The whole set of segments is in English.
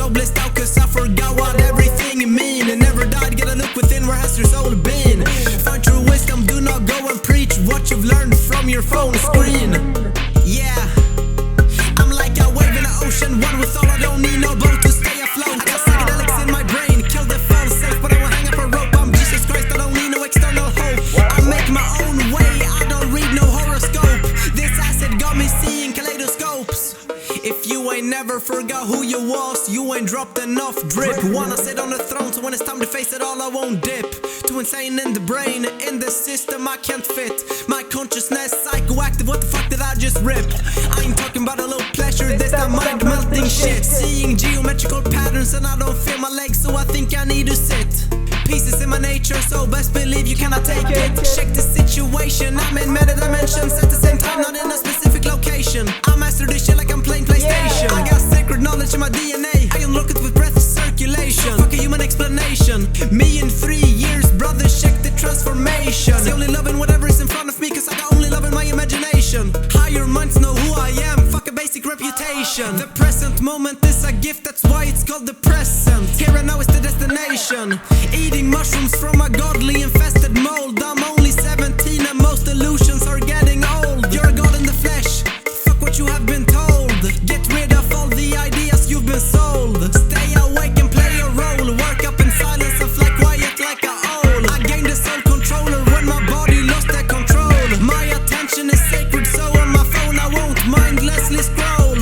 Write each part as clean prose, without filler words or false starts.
so blissed out cause I forgot what everything mean. And never died, get a look within, where has your soul been? Find true wisdom, do not go and preach what you've learned from your phone screen. Yeah, I'm like a wave in the ocean, one with all, I don't need no boat to stay afloat. I got psychedelics in my brain, kill the false self, but I won't hang up a rope. I'm Jesus Christ, I don't need no external hope. I make my own way, I don't read no horoscope. This acid got me seeing kaleidoscopes. If you ain't never forgot who you was, you ain't dropped enough drip. Wanna sit on the throne, so when it's time to face it all, I won't dip. Too insane in the brain, in the system I can't fit. My consciousness psychoactive, what the fuck did I just rip? I ain't talking about a low pleasure, this that mind melting shit. Seeing geometrical patterns and I don't feel my legs, so I think I need to sit. Pieces in my nature, so best believe you cannot take it. Check the situation, I'm in meta dimensions at the same time, not in a specific location. I master this shit like I'm playing PlayStation. I got sacred knowledge in my DNA, I unlock it with breath circulation. Fuck a human explanation, me in 3 years, brother, check the transformation. See, only loving whatever is in front of me, cause I got only love in my imagination. Higher minds know who I am, fuck a basic reputation. The present moment is a gift, that's why it's called the present. Here and now is the destination. Eating mushrooms from a godly infested mold. I'm only 17 and most illusions are getting old. You're a god in the flesh, fuck what you have been told. Get rid of all the ideas you've been sold. Stay awake and play your role. Work up in silence and fly quiet like a owl. I gained the soul controller when my body lost their control. My attention is sacred, so on my phone I won't mindlessly scroll.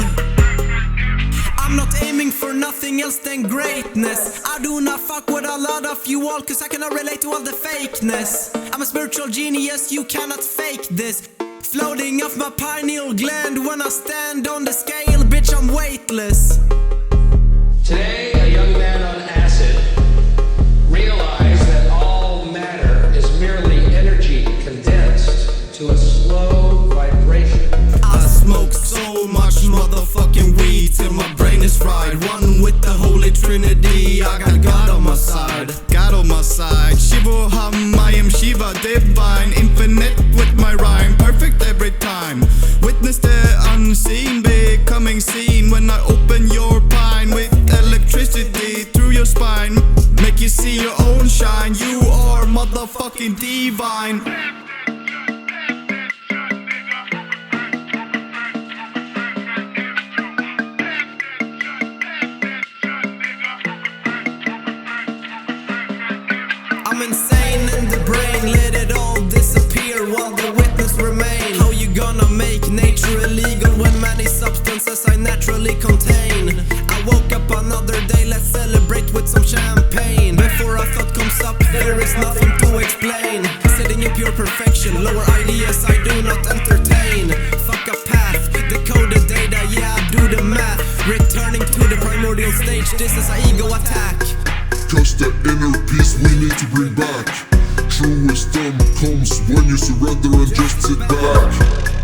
I'm not aiming for nothing else than greatness. I do not fuck with a lot of you all, cause I cannot relate to all the fakeness. I'm a spiritual genius, you cannot fake this. Floating off my pineal gland when I stand on the scale, bitch, I'm weightless. Today, a young man on acid realized that all matter is merely energy condensed to a slow vibration. I smoke so much motherfucking weed till my brain is fried. One with the Holy Trinity, I got God on my side. God on my side, Shivoham, I am Shiva, divine, infinite with my rhyme, perfect every time. Witness the unseen, becoming seen when I open your pine with electricity through your spine. Make you see your own shine, you are motherfucking divine. I'm insane in the brain, let it all disappear while the witness remain. How you gonna make nature illegal when many substances I naturally contain? I woke up another day, let's celebrate with some champagne. Before a thought comes up, there is nothing to explain. Sitting in pure perfection, lower ideas I do not entertain. Fuck a path, decoded data, yeah I do the math. Returning to the primordial stage, this is an ego attack. Just the inner peace we need to bring back. True wisdom comes when you surrender and just sit back.